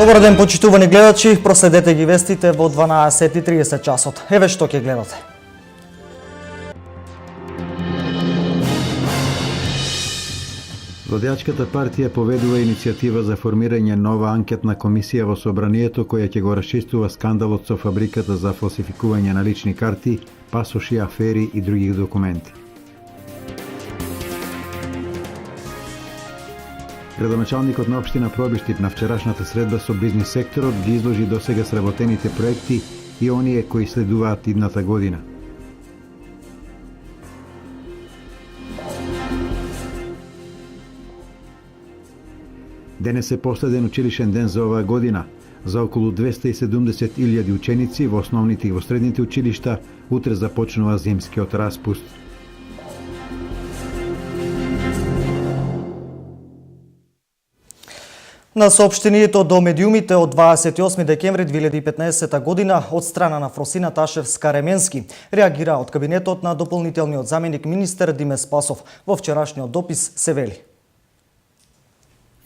Добар ден, почитувани гледачи, проследете ги вестите во 12:30 часот. Еве што ќе гледате. Владеачката партија поведува иницијатива за формирање нова анкетна комисија во собранието која ќе го расчистува скандалот со фабриката за фалсификување на лични карти, пасоши, афери и други документи. Градоначалникот на општина Пробиштип на вчерашната средба со бизнис секторот ги изложи досега сработените проекти и оние кои следуваат идната година. Денес е последен училишен ден за оваа година. За околу 270.000 ученици во основните и во средните училишта утре започнува зимскиот распуст. На соопштението до медиумите од 28 декември 2015 година од страна на Фросина Ташевска-Ременски реагира од кабинетот на дополнителниот заменик министер Диме Спасов. Во вчерашниот допис се вели: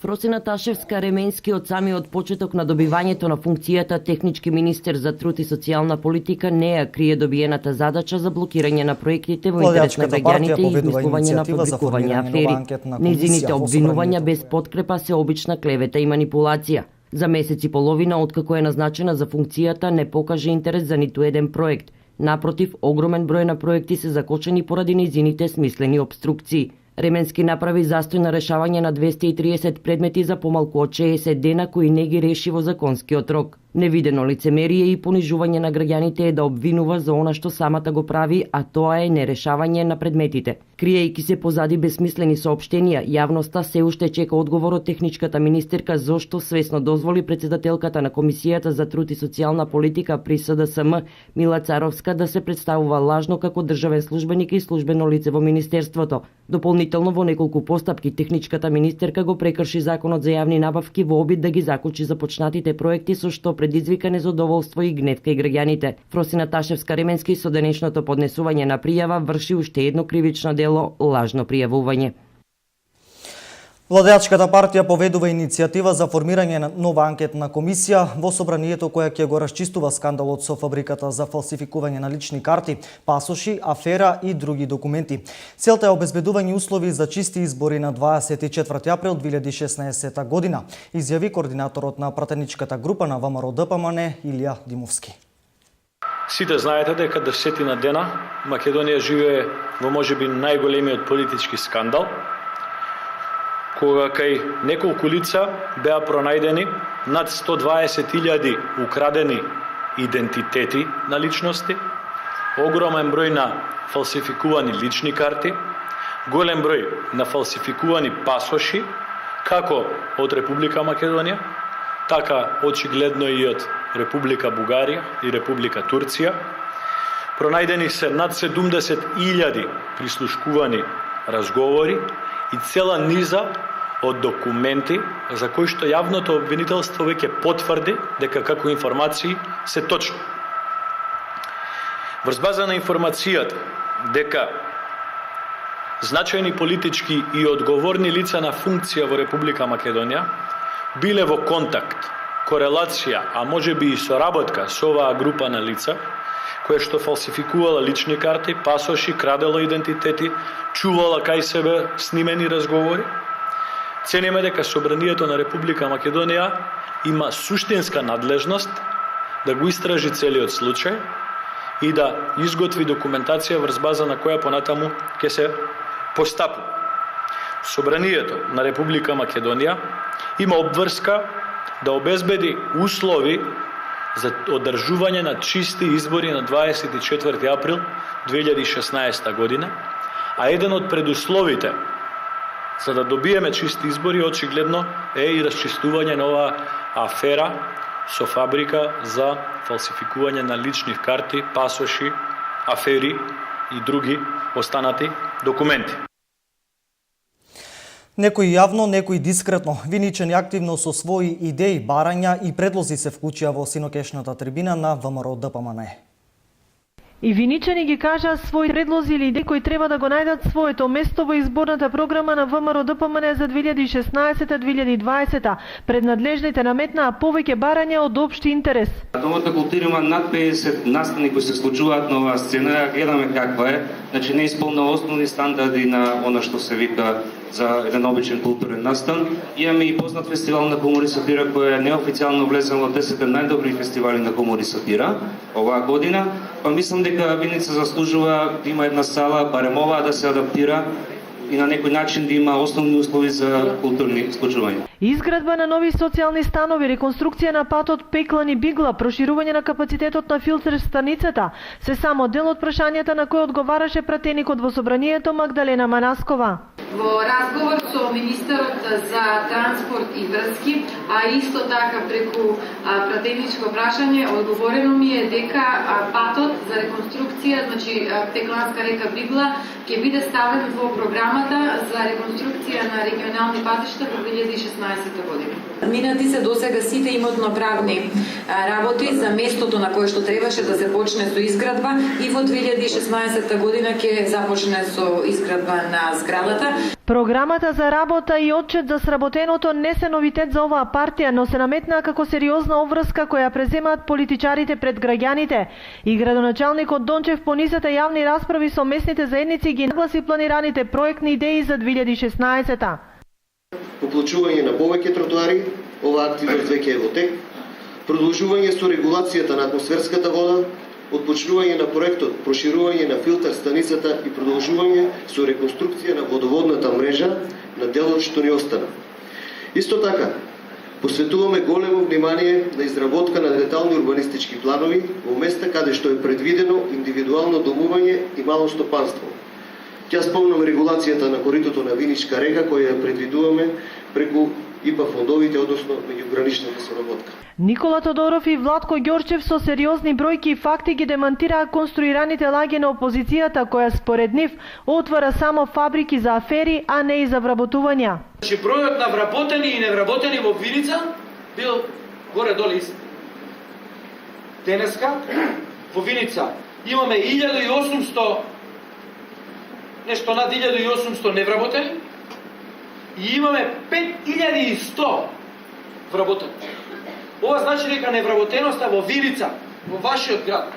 Фросина Ташевска-Ременски од самиот почеток на добивањето на функцијата технички министер за труд и социјална политика не ја крие добиената задача за блокирање на проектите во интерес на граѓаните и измислување на фабрикување афери. Незините обвинувања без подкрепа се обична клевета и манипулација. За месец и половина откако е назначена за функцијата не покаже интерес за ниту еден проект. Напротив, огромен број на проекти се закочени поради незините смислени обструкции. Ременски направи застој на решавање на 230 предмети за помалку од 60 дена кои не ги реши во законскиот рок. Невидено лицемерие и понижување на граѓаните е да обвинува за она што самата го прави, а тоа е нерешавање на предметите. Криејќи се позади безсмислени соопштенија, јавноста се уште чека одговор од техничката министерка зошто свесно дозволи председателката на Комисијата за труд и социјална политика при СДСМ Мила Царовска да се представува лажно како државен службеник и службено лице во министерството. Дополнително во неколку постапки техничката министерка го прекрши законот за јавни набавки во обид да ги закочи започнатите проекти со што предизвика незадоволство и гнев кај граѓаните. Фросина Ташевска-Ременски со денешното поднесување на пријава врши уште едно кривично дело – лажно пријавување. Владеачката партија поведува иницијатива за формирање на нова анкетна комисија во собранието која ќе го расчистува скандалот со фабриката за фалсификување на лични карти, пасоши, афера и други документи. Целта е обезбедување услови за чисти избори на 24 април 2016 година, изјави координаторот на пратеничката група на ВМРО-ДПМН Илија Димовски. Сите знаете дека 10 дена Македонија живее во можеби најголемиот политички скандал, кога кај неколку лица беа пронајдени над 120.000 украдени идентитети на личности, огромен број на фалсификувани лични карти, голем број на фалсификувани пасоши, како од Република Македонија, така очигледно и од Република Бугарија и Република Турција. Пронајдени се над 70.000 прислушкувани разговори и цела низа од документи за кои што јавното обвинителство веќе потврди дека како информации се точни. Врз база на информацијата дека значајни политички и одговорни лица на функција во Република Македонија биле во контакт, корелација, а можеби и соработка со оваа група на лица, која што фалсификувала лични карти, пасоши, крадела идентитети, чувала кај себе снимени разговори, цениме дека Собранието на Република Македонија има суштинска надлежност да го истражи целиот случај и да изготви документација врз база на која понатаму ќе се постапува. Собранието на Република Македонија има обврска да обезбеди услови за одржување на чисти избори на 24 април 2016 година, а еден од предусловите за да добиеме чисти избори очигледно е и расчистување на оваа афера со фабрика за фалсификување на лични карти, пасоши, афери и други останати документи. Некои јавно, некои дискретно, виничени активно со своји идеи, барања и предлози се вклучија во синокешната трибина на ВМРО-ДПМН. И виничани ги кажаа своји предлози или идеи кои треба да го најдат своето место во изборната програма на ВМРО ДПМН за 2016-2020. Пред надлежните наметнаа повеќе барања од општи интерес. Домот на култура има над 50 настани кои се случуваат на оваа сцена, гледаме каква е. Значи не исполнува основни стандарди на она што се вика за еден обичен културен настан. Имаме и познат фестивал на хумор и сатира кој е неофицијално влезен во 10 најдобри фестивали на хумор и сатира оваа година. Па мислам дека Виница заслужува да има една сала, барем оваа да се адаптира и на некој начин да има основни услови за културни случувања. Изградба на нови социјални станови, реконструкција на патот Пеклани Бигла, проширување на капацитетот на филтер станицата, се само дел од прашањата на кои одговараше пратеникот во собранието Магдалена Манаскова. Во разговор со министерот за транспорт и врски, а исто така преку пратеничко прашање, одговорено ми е дека патот за реконструкција, значи Пекланска река Бигла, ќе биде ставен во програмата за реконструкција на регионални патишта во 2016 година. Минати се досега сите имотно-правни работи за местото на кое што требаше да се почне со изградба и во 2016 година ќе започне со изградба на зградата. Програмата за работа и отчет за сработеното не се новитет за оваа партија, но се наметнаа како сериозна обврска која преземаат политичарите пред граѓаните. И градоначалникот Дончев по нисата јавни расправи со местните заедници ги нагласи планираните проектни идеи за 2016-та. Поплачување на повеќе тротоари, оваа активност веќе е во тек, продолжување со регулацијата на атмосферската вода, отпочнување на проектот проширување на филтер станицата и продолжување со реконструкција на водоводната мрежа на делот што ни остана. Исто така, посветуваме големо внимание на изработка на детални урбанистички планови во места каде што е предвидено индивидуално домување и мало стопанство. Ќе спомнам регулацијата на коритото на Виничка река која ја предвидуваме преку ИПА фондовите, односно меѓуграничната соработка. Никола Тодоров и Владко Ѓорчев со сериозни бројки и факти ги демантираа конструираните лаги на опозицијата која според нив отвара само фабрики за афери, а не и за вработувања. Значи бројот на вработени и невработени во Виница бил горе-долу ист. Денеска во Виница имаме 1800 нешто над 1800 невработени и имаме 5100 вработени. Ова значи дека невработеноста во Виница, во вашиот град,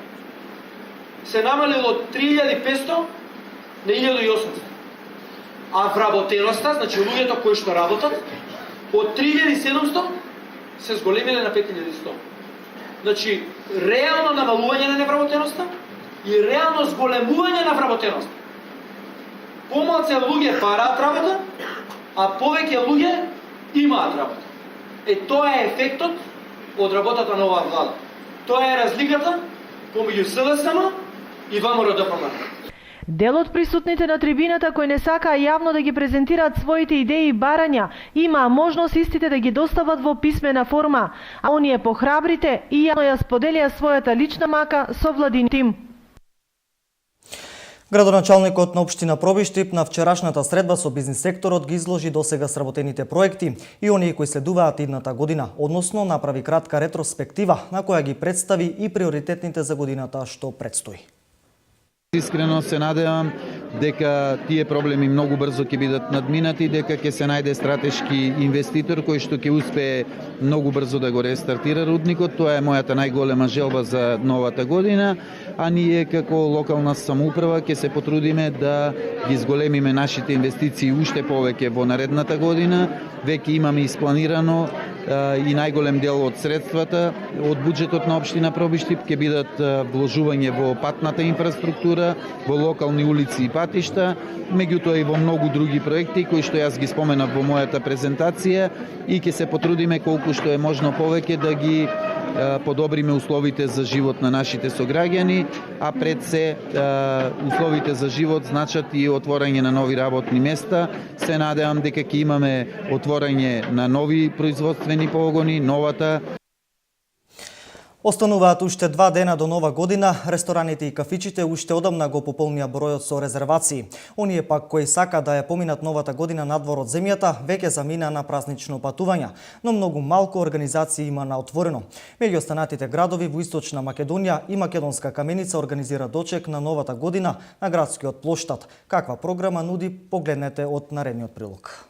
се намалило од 3500 на 1800. А вработеноста, значи луѓето кои што работат, од 3700 се зголемиле на 5100. Значи, реално намалување на невработеноста и реално зголемување на вработеноста. Помалце луѓе бараат работа, а повеќе луѓе имаат работа. Тоа е ефектот од работата на оваа влада. Тоа е разликата помеѓу СДСМ и ВМРО ДПМН. Дел од присутните на трибината кои не сакаа јавно да ги презентираат своите идеи и барања, имаа можност истите да ги достават во писмена форма, а оние похрабрите и јавно ја споделија својата лична мака со владин тим. Градоначалникот на општина Пробиштип на вчерашната средба со бизнис секторот ги изложи досега сработените проекти и оние кои следуваат идната година, односно направи кратка ретроспектива на која ги представи и приоритетните за годината што предстои. Искрено се надевам дека тие проблеми многу брзо ќе бидат надминати, дека ќе се најде стратешки инвеститор кој што ќе успее многу брзо да го рестартира рудникот. Тоа е мојата најголема желба за новата година, а ние како локална самоуправа ќе се потрудиме да ги зголемиме нашите инвестиции уште повеќе во наредната година. Веќе имаме испланирано и најголем дел од средствата од буџетот на општина Пробиштип ќе бидат вложување во патната инфраструктура, во локални улици и патишта, меѓутоа и во многу други проекти кои што јас ги споменав во мојата презентација и ќе се потрудиме колку што е можно повеќе да ги подобриме условите за живот на нашите сограѓани, а пред се условите за живот значат и отворање на нови работни места. Се надевам дека ќе имаме отворање на нови производствени погони, новата. Остануваат уште 2 дена до нова година, рестораните и кафичите уште одамна го пополнија бројот со резервации. Оние пак кои сака да ја поминат новата година надвор од земјата, веќе замина на празнично патување, но многу малку организации има на отворено. Меѓу останатите градови во Источна Македонија и Македонска каменица организира дочек на новата година на градскиот плоштад. Каква програма нуди, погледнете од наредниот прилог.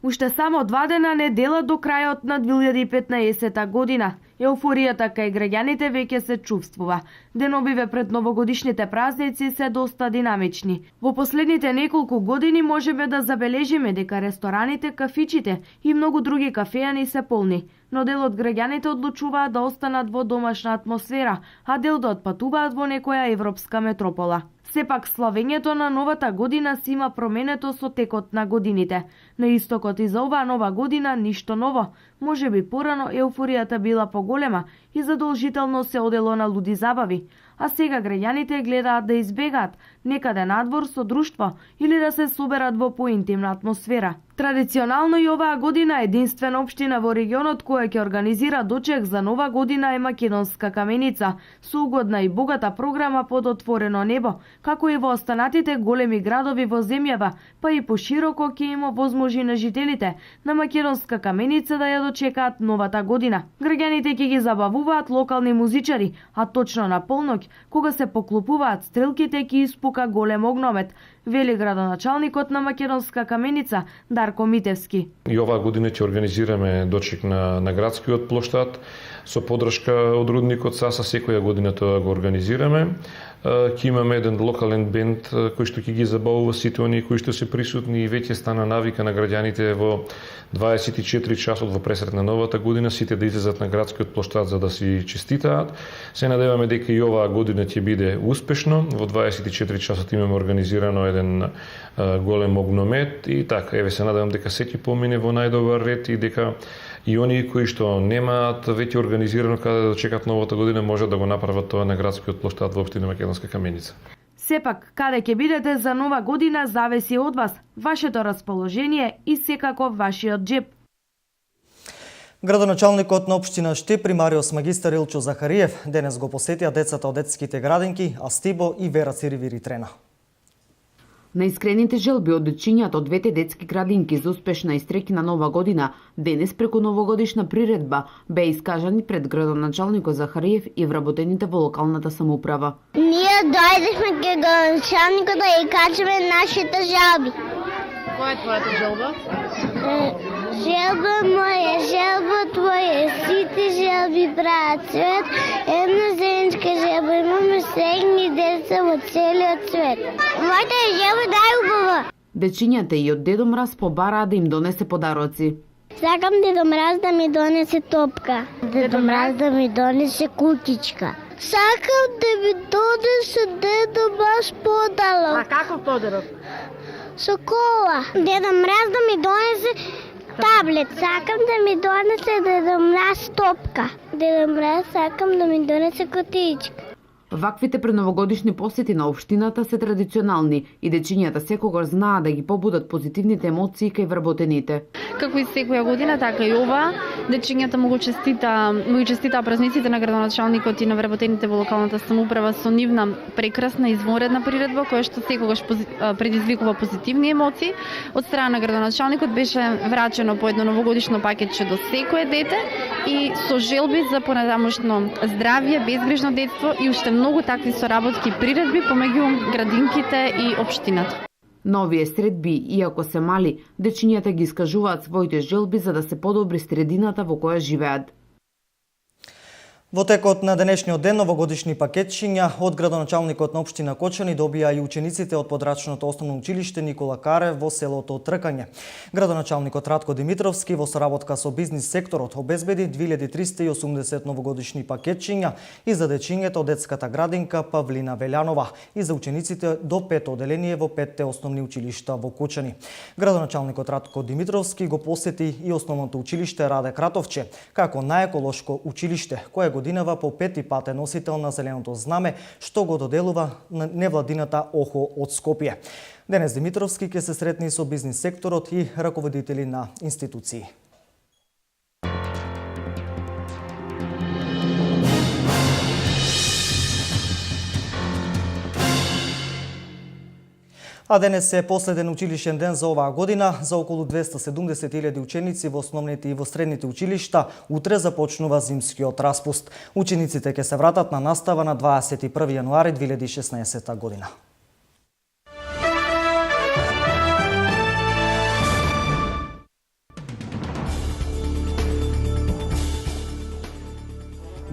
Уште само 2 дена не дела до крајот на 2015 година. Еуфоријата кај граѓаните веќе се чувствува. Деновиве пред новогодишните празници се доста динамични. Во последните неколку години можеме да забележиме дека рестораните, кафичите и многу други кафејани се полни, но дел од граѓаните одлучуваат да останат во домашна атмосфера, а дел да отпатуваат во некоја европска метропола. Сепак славењето на новата година си има променето со текот на годините. На истокот и за оваа нова година ништо ново. Можеби порано еуфоријата била поголема и задолжително се одело на луди забави, а сега граѓаните гледаат да избегаат некаде надвор со друштво или да се соберат во поинтимна атмосфера. Традиционално и оваа година единствена општина во регионот која ќе организира дочек за нова година е Македонска каменица, со угодна и богата програма под отворено небо, како и во останатите големи градови во земјава, па и пошироко ќе им овозможи на жителите на Македонска каменица да ја дочекаат новата година. Граѓаните ќе ги забавуваат локални музичари, а точно на полноќ, кога се поклопуваат стрелките, ќе испука голем огномет, вели градоначалникот на Македонска каменица Дарко Митевски. И оваа година ќе организираме дочек на градскиот плоштад со поддршка од рудникот САСА, секоја година тоа го организираме. Ќе имаме еден локален бенд кој што ќе ги забавува сите оние кои што се присутни и веќе стана навика на граѓаните во 24 часот во пресрет на новата година сите да излезат на градскиот плоштад за да си честитаат. Се надеваме дека и оваа година ќе биде успешно. Во 24 часот имаме организирано еден голем огномет и така, еве се надевам дека се ќе помине во најдобар ред и дека и оние кои што немаат веќе организирано каде да чекат новата година може да го направат тоа на градскиот плоштад во општина Македонска каменица. Сепак, каде ќе бидете за нова година зависи од вас, вашето расположение и секако вашиот джеб. Градоначалникот на општина Штип, примариус магистар Илчо Захариев, денес го посетија децата од детските градинки Астибо и Вера Циривири Трена. На искрените желби од дечињата од двете детски градинки за успешна истрекина нова година, денес преку новогодишна приредба беа искажани пред градоначалникот Захариев и вработените во локалната самоуправа. Ние дојдешме кај градоначалникот да ја кажеме нашите жалби. Која е твојата желба? Желба моја, желба твоја, сите желби прават свет, една заедничка желба, имаме средни деца во целиот свет. Мојата желба е најубава. Дечињата и од Дедо Мраз побараа да им донесе подароци. Сакам Дедо Мраз да ми донесе топка, Дедо Мраз да ми донесе кукичка. Сакам да ми донесе Дедо Мраз подарок. А каков подарок? Со кола. Дедо Мраз да ми донесе таблет. Сакам да ми донесе Дедо Мраз топка. Дедо Мраз сакам да ми донесе котичка. Ваквите преновогодишни посети на општината се традиционални и дечињата секогаш знаат да ги побудат позитивните емоции кај вработените. Како и секоја година, така и ова, дечињата му ги честита празниците на градоначалникот и на вработените во локалната самоуправа со нивна прекрасна извонредна приредба која што секогаш предизвикува позитивни емоции. Од страна на градоначалникот беше врачено по едно новогодишно пакетче до секое дете и со желби за понатамошно здравје, безгрижно детство и уште многу такви соработки приредби помеѓу градинките и општината. На овие средби, иако се мали, дечињата ги искажуваат своите желби за да се подобри средината во која живеат. Во текот на денешниот ден новогодишни пакетчиња од градоначалникот на општина Кочани добија и учениците од подрачното основно училиште Никола Карев во селото Тркање. Градоначалникот Радко Димитровски во соработка со бизнис секторот обезбеди 2380 новогодишни пакетчиња и за дечињата од детската градинка Павлина Велјанова и за учениците до 5 оделение во 5 основни училишта во Кочани. Градоначалникот Радко Димитровски го посети и основното училиште Раде Кратовче како најеколошко училиште кое годинава по 5 пат е носител на зеленото знаме, што го доделува на невладината ОХО од Скопје. Денес Димитровски ќе се сретни со бизнис секторот и раководители на институции. А денес е последен училишен ден за оваа година. За околу 270.000 ученици во основните и во средните училишта утре започнува зимскиот распуст. Учениците ќе се вратат на настава на 21 јануари 2016 година.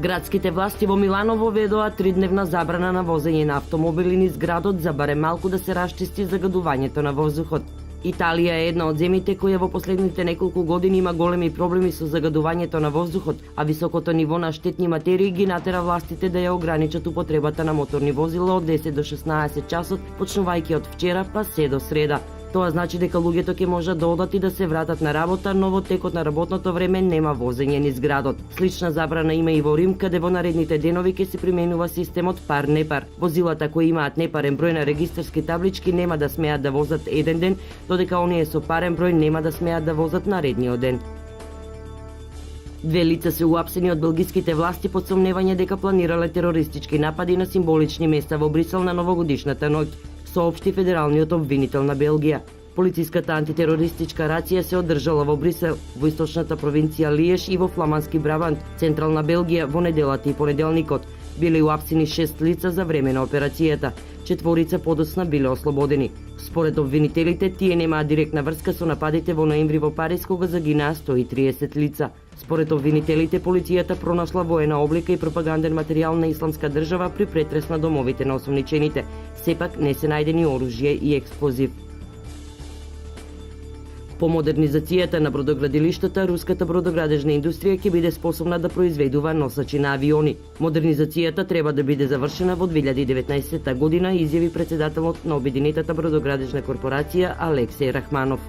Градските власти во Милано воведоа 3-дневна забрана на возење на автомобили низ градот за барем малку да се расчисти загадувањето на воздухот. Италија е една од земјите која во последните неколку години има големи проблеми со загадувањето на воздухот, а високото ниво на штетни материи ги натера властите да ја ограничат употребата на моторни возила од 10 до 16 часот, почнувајќи од вчера па се до среда. Тоа значи дека луѓето ќе можат да одат и да се вратат на работа, но во текот на работното време нема возење низ градот. Слична забрана има и во Рим, каде во наредните денови ќе се применува системот пар-непар. Возилата кои имаат непарен број на регистарски таблички нема да смеат да возат еден ден, додека оние со парен број нема да смеат да возат наредниот ден. Две лица се уапсени од белгиските власти под сомневање дека планирале терористички напади на символични места во Брисел на новогодишната ноќ, соопшти федералниот обвинител на Белгија. Полициската антитерористичка рација се одржала во Брисел, во источната провинција Лиеш и во фламански Брабант, централна Белгија, во неделата и понеделникот. Биле уапсени 6 лица за време на операцијата. 4 подоцна биле ослободени. Според обвинителите, тие немаат директна врска со нападите во ноември во Париз, кога загинаа 130 лица. Според обвинителите, полицијата пронашла воена облика и пропаганден материјал на Исламска држава при претрес на домовите на осомничените. Сепак не се најдени оружје и експлозив. По модернизацијата на бродоградилиштата, руската бродоградежна индустрија ќе биде способна да произведува носачи на авиони. Модернизацијата треба да биде завршена во 2019 година, изјави председателот на Обединетата бродоградежна корпорација Алексеј Рахманов.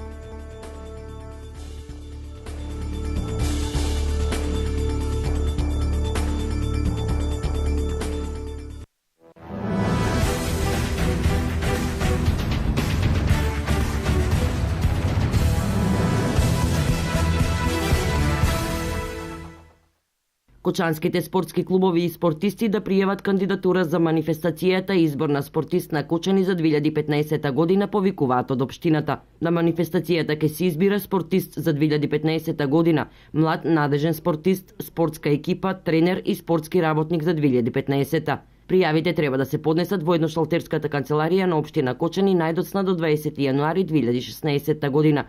Кочанските спортски клубови и спортисти да пријават кандидатура за манифестацијата избор на спортист на Кочани за 2015 година, повикуваат од општината. На манифестацијата ќе се избира спортист за 2015 година, млад надежен спортист, спортска екипа, тренер и спортски работник за 2015. Пријавите треба да се поднесат во едношталтерската канцеларија на општина Кочани најдоцна до 20 јануари 2016 година.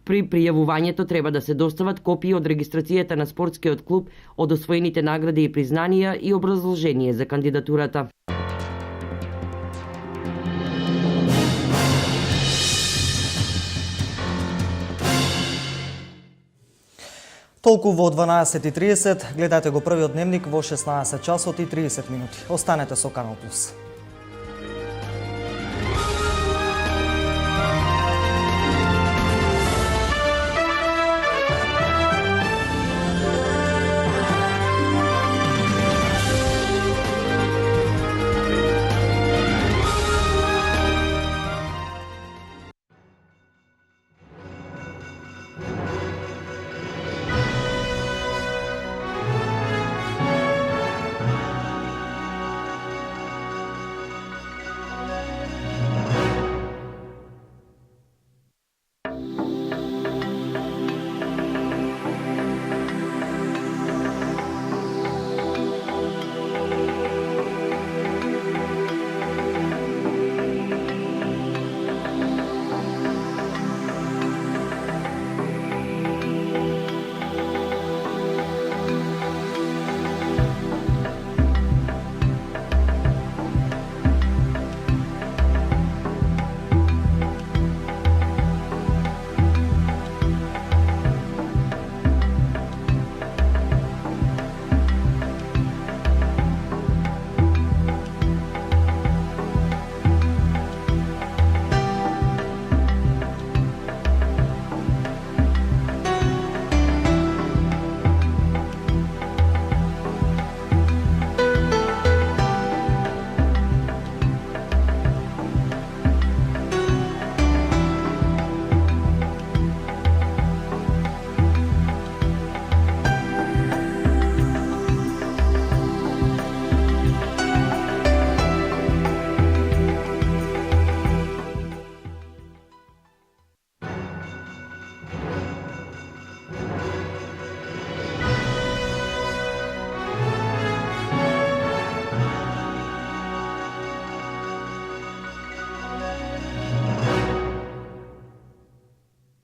При пријавувањето треба да се достават копии од регистрацијата на спортскиот клуб, од освоените награди и признанија и образложение за кандидатурата. Толку во 12:30, гледате го првиот дневник во 16 часот и 30 минути. Останете со Канал Плюс.